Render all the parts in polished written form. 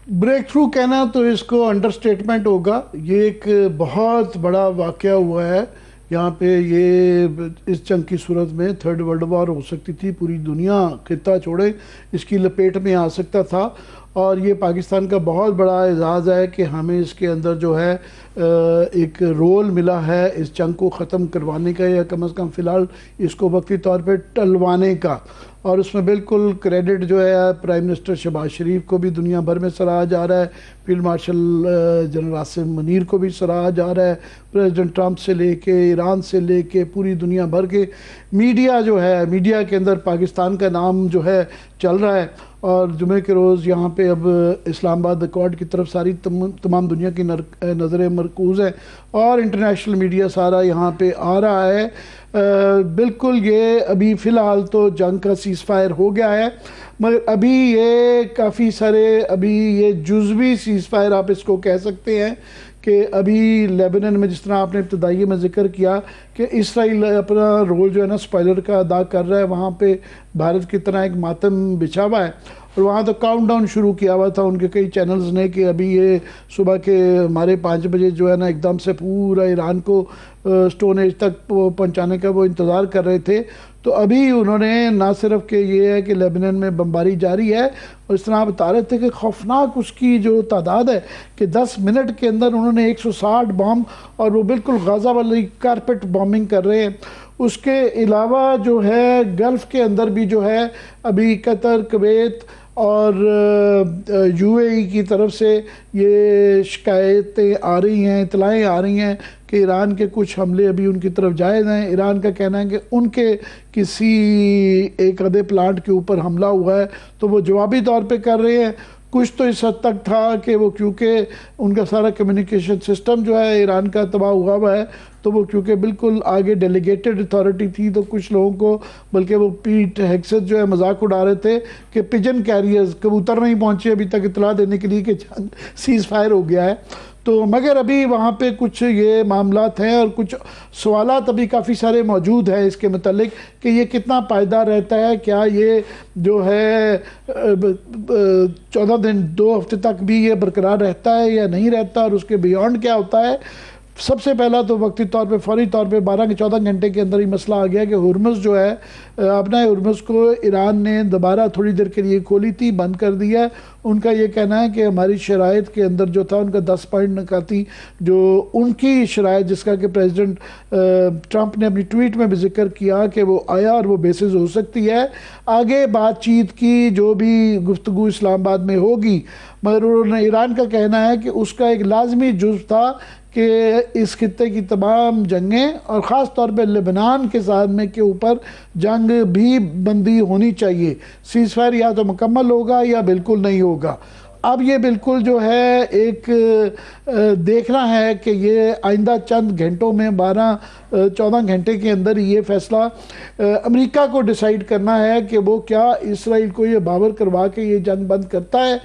Break through کہنا تو اس کو انڈر سٹیٹمنٹ ہوگا. یہ ایک بہت بڑا واقعہ ہوا ہے یہاں پہ. یہ اس جنگ کی صورت میں تھرڈ ورلڈ وار ہو سکتی تھی. پوری دنیا خطہ چھوڑے اس کی لپیٹ میں آ سکتا تھا. اور یہ پاکستان کا بہت بڑا اعزاز ہے کہ ہمیں اس کے اندر جو ہے ایک رول ملا ہے اس جنگ کو ختم کروانے کا، یا کم از کم فی الحال اس کو وقتی طور پہ ٹلوانے کا. اور اس میں بالکل کریڈٹ جو ہے پرائم منسٹر شہباز شریف کو بھی دنیا بھر میں سراہا جا رہا ہے، field marshal general Asim Munir کو بھی سراہا جا رہا ہے، پریزیڈنٹ ٹرمپ سے لے کے ایران سے لے کے پوری دنیا بھر کے میڈیا جو ہے، میڈیا کے اندر پاکستان کا نام جو ہے چل رہا ہے. اور جمعے کے روز یہاں پہ اب اسلام آباد ایکارڈ کی طرف ساری تمام دنیا کی نظریں مرکوز ہیں اور انٹرنیشنل میڈیا سارا یہاں پہ آ رہا ہے. بالکل یہ ابھی فی الحال تو جنگ کا سیز فائر ہو گیا ہے، مگر ابھی یہ کافی سارے ابھی یہ جزوی سیز فائر آپ اس کو کہہ سکتے ہیں کہ ابھی لیبنن میں جس طرح آپ نے ابتدائی میں ذکر کیا کہ اسرائیل اپنا رول جو ہے نا اسپائلر کا ادا کر رہا ہے، وہاں پہ بھارت کی طرح ایک ماتم بچھا ہوا ہے. اور وہاں تو کاؤنٹ ڈاؤن شروع کیا ہوا تھا ان کے کئی چینلز نے کہ ابھی یہ صبح کے ہمارے 5 بجے جو ہے نا ایک دم سے پورا ایران کو سٹون ایج تک پہنچانے کا وہ انتظار کر رہے تھے. تو ابھی انہوں نے نہ صرف کہ یہ ہے کہ لیبنن میں بمباری جاری ہے، اور اس طرح بتا رہے تھے کہ خوفناک اس کی جو تعداد ہے کہ 10 منٹ کے اندر انہوں نے 160 بام، اور وہ بالکل غزہ والی کارپٹ بامبنگ کر رہے ہیں. اس کے علاوہ جو ہے گلف کے اندر بھی جو ہے ابھی قطر، کویت اور یو اے ای کی طرف سے یہ شکایتیں آ رہی ہیں، اطلاعیں آ رہی ہیں کہ ایران کے کچھ حملے ابھی ان کی طرف جائز ہیں. ایران کا کہنا ہے کہ ان کے کسی ایک آدھے پلانٹ کے اوپر حملہ ہوا ہے تو وہ جوابی طور پہ کر رہے ہیں. کچھ تو اس حد تک تھا کہ وہ کیونکہ ان کا سارا کمیونیکیشن سسٹم جو ہے ایران کا تباہ ہوا ہے، تو وہ کیونکہ بالکل آگے ڈیلیگیٹڈ اتھارٹی تھی تو کچھ لوگوں کو، بلکہ وہ پیٹ ہیگسیت جو ہے مذاق اڑا رہے تھے کہ پجن کیریئرز کبوتر نہیں پہنچے ابھی تک اطلاع دینے کے لیے کہ سیز فائر ہو گیا ہے. تو مگر ابھی وہاں پہ کچھ یہ معاملات ہیں اور کچھ سوالات ابھی کافی سارے موجود ہیں اس کے متعلق کہ یہ کتنا پائیدار رہتا ہے. کیا یہ جو ہے 14 دن 2 ہفتے تک بھی یہ برقرار رہتا ہے یا نہیں رہتا، اور اس کے بیونڈ کیا ہوتا ہے. سب سے پہلا تو وقتی طور پہ فوری طور پہ 12 کے 14 گھنٹے کے اندر ہی مسئلہ آ گیا کہ ہرمز جو ہے اپنا ہرمز کو ایران نے دوبارہ تھوڑی دیر کے لیے کھولی تھی، بند کر دیا. ان کا یہ کہنا ہے کہ ہماری شرائط کے اندر جو تھا ان کا 10 پوائنٹ نکاتی جو ان کی شرائط، جس کا کہ پریزیڈنٹ ٹرمپ نے اپنی ٹویٹ میں بھی ذکر کیا کہ وہ آیا اور وہ بیسز ہو سکتی ہے آگے بات چیت کی جو بھی گفتگو اسلام آباد میں ہوگی. مگر انہوں نے ایران کا کہنا ہے کہ اس کا ایک لازمی جزو تھا کہ اس خطے کی تمام جنگیں اور خاص طور پہ لبنان کے ساتھ میں کے اوپر جنگ بھی بندی ہونی چاہیے. سیز فائر یا تو مکمل ہوگا یا بالکل نہیں ہوگا. اب یہ بالکل جو ہے ایک دیکھنا ہے کہ یہ آئندہ چند گھنٹوں میں 12-14 گھنٹے کے اندر یہ فیصلہ امریکہ کو ڈیسائیڈ کرنا ہے کہ وہ کیا اسرائیل کو یہ باور کروا کے یہ جنگ بند کرتا ہے.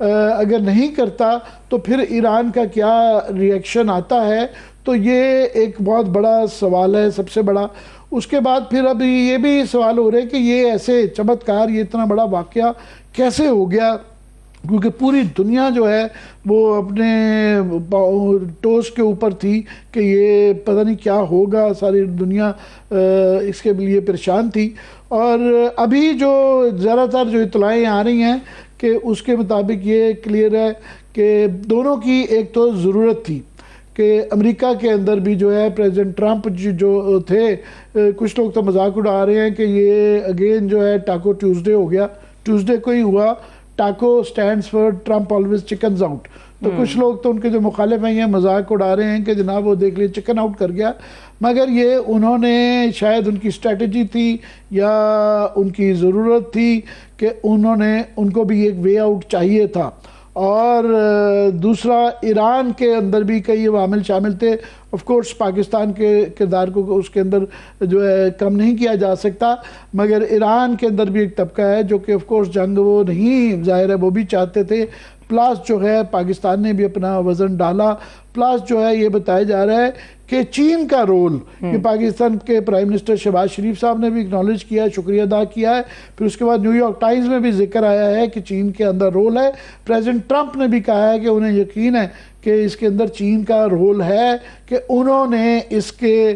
اگر نہیں کرتا تو پھر ایران کا کیا ریئیکشن آتا ہے. تو یہ ایک بہت بڑا سوال ہے، سب سے بڑا. اس کے بعد پھر ابھی یہ بھی سوال ہو رہا ہے کہ یہ ایسے چمتکار، یہ اتنا بڑا واقعہ کیسے ہو گیا، کیونکہ پوری دنیا جو ہے وہ اپنے ٹوس کے اوپر تھی کہ یہ پتہ نہیں کیا ہوگا. ساری دنیا اس کے لیے پریشان تھی. اور ابھی جو زیادہ تر جو اطلاعیں آ رہی ہیں کہ اس کے مطابق یہ کلیئر ہے کہ دونوں کی ایک تو ضرورت تھی کہ امریکہ کے اندر بھی جو ہے پریزیڈنٹ ٹرمپ جو تھے، کچھ لوگ تو مذاق اڑا رہے ہیں کہ یہ اگین جو ہے ٹاکو ٹیوزڈے ہو گیا. ٹیوزڈے کو ہی ہوا. TACO stands for Trump always chickens out. تو کچھ لوگ تو ان کے جو مخالف ہیں یہ مذاق اڑا رہے ہیں کہ جناب وہ دیکھ لیے چکن آؤٹ کر گیا. مگر یہ انہوں نے شاید ان کی اسٹریٹجی تھی یا ان کی ضرورت تھی کہ ان کو بھی ایک وے آؤٹ چاہیے تھا. اور دوسرا ایران کے اندر بھی کئی عوامل شامل تھے. آف کورس پاکستان کے کردار کو اس کے اندر جو ہے کم نہیں کیا جا سکتا، مگر ایران کے اندر بھی ایک طبقہ ہے جو کہ آف کورس جنگ وہ نہیں، ظاہر ہے وہ بھی چاہتے تھے. پلس جو ہے پاکستان نے بھی اپنا وزن ڈالا. پلس جو ہے یہ بتایا جا رہا ہے کہ چین کا رول، کہ پاکستان کے پرائم منسٹر شہباز شریف صاحب نے بھی اکنالج کیا ہے، شکریہ ادا کیا ہے. پھر اس کے بعد نیو یارک ٹائمز میں بھی ذکر آیا ہے کہ چین کے اندر رول ہے. پریزیڈنٹ ٹرمپ نے بھی کہا ہے کہ انہیں یقین ہے کہ اس کے اندر چین کا رول ہے، کہ انہوں نے اس کے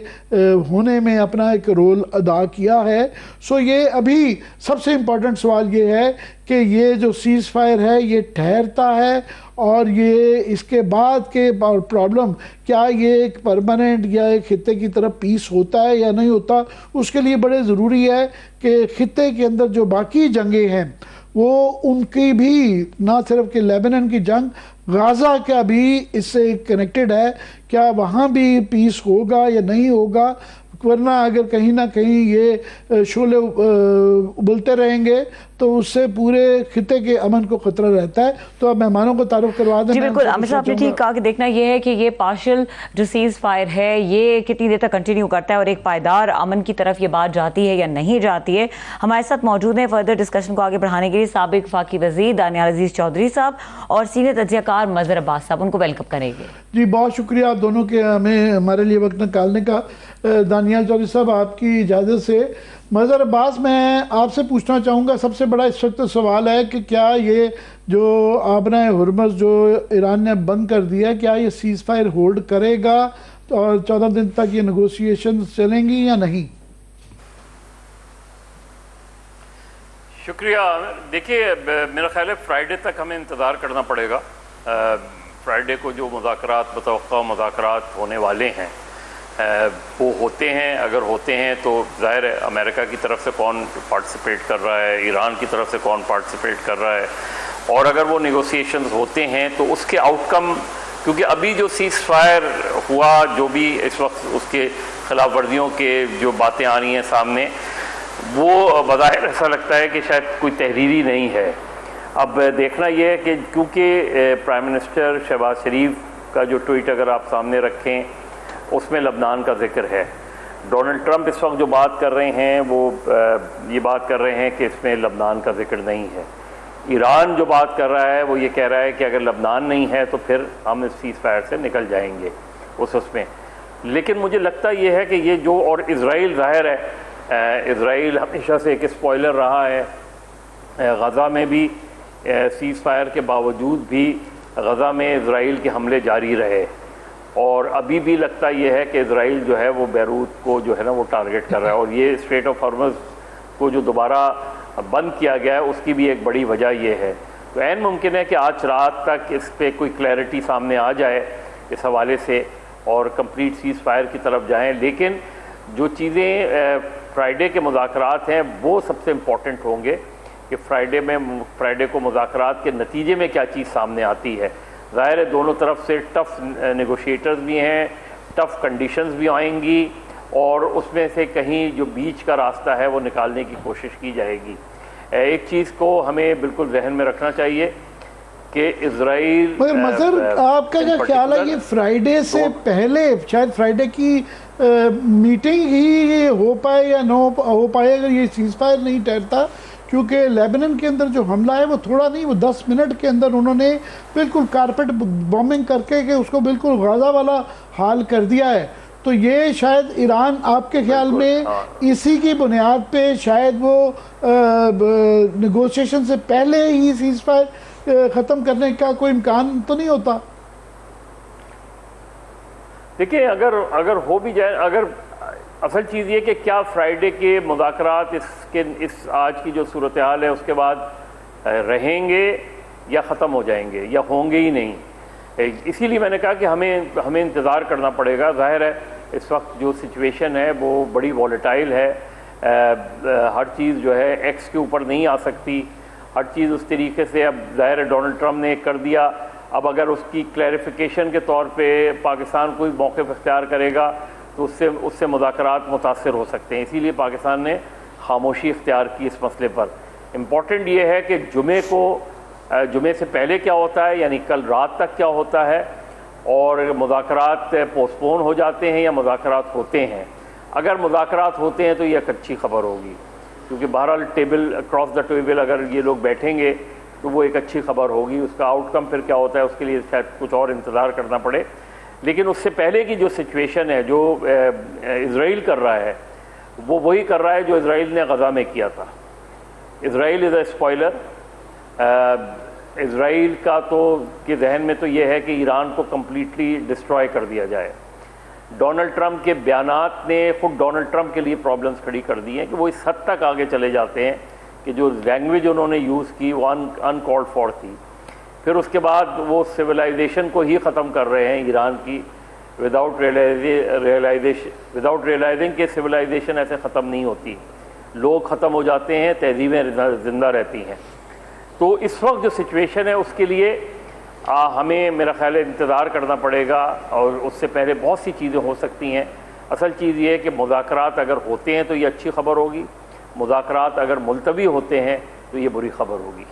ہونے میں اپنا ایک رول ادا کیا ہے. سو یہ ابھی سب سے امپورٹنٹ سوال یہ ہے کہ یہ جو سیز فائر ہے یہ ٹھہرتا ہے، اور یہ اس کے بعد کے پرابلم کیا یہ ایک پرماننٹ یا ایک خطے کی طرف پیس ہوتا ہے یا نہیں ہوتا. اس کے لیے بڑے ضروری ہے کہ خطے کے اندر جو باقی جنگیں ہیں وہ ان کی بھی، نہ صرف کہ لیبنن کی جنگ، غازہ کا بھی اس سے کنیکٹڈ ہے. کیا وہاں بھی پیس ہوگا یا نہیں ہوگا؟ ورنہ اگر کہیں نہ کہیں یہ شعلے ابلتے رہیں گے تو اس سے پورے خطے کے امن کو خطرہ رہتا ہے. تو اب مہمانوں کو تعارف کروا دیں. جی بالکل عامر صاحب نے ٹھیک کہا کہ دیکھنا یہ ہے کہ یہ پارشل جو سیز فائر ہے یہ کتنی دیر تک کنٹینیو کرتا ہے اور ایک پائیدار امن کی طرف یہ بات جاتی ہے یا نہیں جاتی ہے. ہمارے ساتھ موجود ہیں فردر ڈسکشن کو آگے بڑھانے کے لیے سابق وفاقی وزیر دانیال عزیز چودھری صاحب اور سینئر تجزیہ کار مظہر عباس صاحب. ان کو ویلکم کریں گے. جی بہت شکریہ آپ دونوں کے ہمارے لیے وقت نکالنے کا. دانیال چودھری صاحب آپ کی اجازت سے مظہر عباس میں آپ سے پوچھنا چاہوں گا، سب سے بڑا اس وقت سوال ہے کہ کیا یہ جو آبنہ ہرمز جو ایران نے بند کر دیا، کیا یہ سیز فائر ہولڈ کرے گا اور 14 دن تک یہ نیگوسیشن چلیں گی یا نہیں؟ شکریہ. دیکھیے میرا خیال ہے فرائیڈے تک ہمیں انتظار کرنا پڑے گا. فرائیڈے کو جو مذاکرات متوقع مذاکرات ہونے والے ہیں وہ ہوتے ہیں. اگر ہوتے ہیں تو ظاہر ہے امریکہ کی طرف سے کون پارٹیسپیٹ کر رہا ہے، ایران کی طرف سے کون پارٹیسپیٹ کر رہا ہے، اور اگر وہ نیگوسیشنز ہوتے ہیں تو اس کے آؤٹ کم، کیونکہ ابھی جو سیز فائر ہوا، جو بھی اس وقت اس کے خلاف ورزیوں کے جو باتیں آ رہی ہیں سامنے، وہ بظاہر ایسا لگتا ہے کہ شاید کوئی تحریری نہیں ہے. اب دیکھنا یہ ہے کہ کیونکہ پرائم منسٹر شہباز شریف کا جو ٹویٹ اگر آپ سامنے رکھیں اس میں لبنان کا ذکر ہے. ڈونلڈ ٹرمپ اس وقت جو بات کر رہے ہیں وہ یہ بات کر رہے ہیں کہ اس میں لبنان کا ذکر نہیں ہے. ایران جو بات کر رہا ہے وہ یہ کہہ رہا ہے کہ اگر لبنان نہیں ہے تو پھر ہم اس سیز فائر سے نکل جائیں گے اس میں. لیکن مجھے لگتا یہ ہے کہ یہ جو، اور اسرائیل ظاہر ہے، اسرائیل ہمیشہ سے ایک اسپوائلر رہا ہے. غزہ میں بھی سیز فائر کے باوجود بھی غزہ میں اسرائیل کے حملے جاری رہے، اور ابھی بھی لگتا یہ ہے کہ اسرائیل جو ہے وہ بیروت کو جو ہے نا وہ ٹارگٹ کر رہا ہے. اور یہ اسٹریٹ آف ہارمز کو جو دوبارہ بند کیا گیا ہے اس کی بھی ایک بڑی وجہ یہ ہے. تو عین ممکن ہے کہ آج رات تک اس پہ کوئی کلیئرٹی سامنے آ جائے اس حوالے سے اور کمپلیٹ سیز فائر کی طرف جائیں. لیکن جو چیزیں فرائیڈے کے مذاکرات ہیں وہ سب سے امپورٹنٹ ہوں گے کہ فرائیڈے کو مذاکرات کے نتیجے میں کیا چیز سامنے آتی ہے. ظاہر ہے دونوں طرف سے ٹف نیگوشیٹرز بھی ہیں، ٹف کنڈیشنز بھی آئیں گی، اور اس میں سے کہیں جو بیچ کا راستہ ہے وہ نکالنے کی کوشش کی جائے گی. ایک چیز کو ہمیں بالکل ذہن میں رکھنا چاہیے کہ اسرائیل، مگر مظہر آپ کا کیا خیال ہے یہ فرائیڈے سے پہلے شاید فرائیڈے کی میٹنگ ہی ہو پائے یا نہ ہو پائے اگر یہ سیز فائر نہیں ٹھہرتا؟ کیونکہ لیبنن کے اندر جو حملہ ہے وہ تھوڑا نہیں، وہ 10 منٹ کے اندر انہوں نے بالکل کارپٹ بومنگ کر کے کہ اس کو بالکل غزہ والا حال کر دیا ہے. تو یہ شاید ایران آپ کے خیال میں اسی کی بنیاد پہ شاید وہ نیگوسیشن سے پہلے ہی سیز فائر ختم کرنے کا کوئی امکان تو نہیں ہوتا؟ دیکھیں اگر ہو بھی جائے، اگر اصل چیز یہ کہ کیا فرائیڈے کے مذاکرات اس آج کی جو صورتحال ہے اس کے بعد رہیں گے یا ختم ہو جائیں گے یا ہوں گے ہی نہیں. اسی لیے میں نے کہا کہ ہمیں انتظار کرنا پڑے گا. ظاہر ہے اس وقت جو سچویشن ہے وہ بڑی والیٹائل ہے. ہر چیز جو ہے ایکس کے اوپر نہیں آ سکتی، ہر چیز اس طریقے سے. اب ظاہر ہے ڈونلڈ ٹرمپ نے کر دیا، اب اگر اس کی کلیریفیکیشن کے طور پہ پاکستان کوئی موقف اختیار کرے گا تو اس سے مذاکرات متاثر ہو سکتے ہیں. اسی لیے پاکستان نے خاموشی اختیار کی اس مسئلے پر. امپورٹنٹ یہ ہے کہ جمعے سے پہلے کیا ہوتا ہے، یعنی کل رات تک کیا ہوتا ہے، اور مذاکرات پوسٹ پون ہو جاتے ہیں یا مذاکرات ہوتے ہیں. اگر مذاکرات ہوتے ہیں تو یہ ایک اچھی خبر ہوگی، کیونکہ بہرحال اکراس دا ٹیبل اگر یہ لوگ بیٹھیں گے تو وہ ایک اچھی خبر ہوگی. اس کا آؤٹ کم پھر کیا ہوتا ہے اس کے لیے شاید کچھ اور انتظار کرنا پڑے. لیکن اس سے پہلے کی جو سچویشن ہے جو اسرائیل کر رہا ہے وہ وہی کر رہا ہے جو اسرائیل نے غزہ میں کیا تھا. اسرائیل از اے اسپوائلر. اسرائیل کا تو کے ذہن میں تو یہ ہے کہ ایران کو کمپلیٹلی ڈسٹرائے کر دیا جائے. ڈونلڈ ٹرمپ کے بیانات نے خود ڈونلڈ ٹرمپ کے لیے پرابلمس کھڑی کر دی ہیں کہ وہ اس حد تک آگے چلے جاتے ہیں کہ جو لینگویج انہوں نے یوز کی وہ ان کالڈ فار تھی. پھر اس کے بعد وہ سویلائزیشن کو ہی ختم کر رہے ہیں ایران کی وداؤٹ ریئلائزنگ کہ سویلائزیشن ایسے ختم نہیں ہوتی. لوگ ختم ہو جاتے ہیں, تہذیبیں زندہ رہتی ہیں. تو اس وقت جو سچویشن ہے اس کے لیے ہمیں میرا خیال ہے انتظار کرنا پڑے گا, اور اس سے پہلے بہت سی چیزیں ہو سکتی ہیں. اصل چیز یہ ہے کہ مذاکرات اگر ہوتے ہیں تو یہ اچھی خبر ہوگی, مذاکرات اگر ملتوی ہوتے ہیں تو یہ بری خبر ہوگی.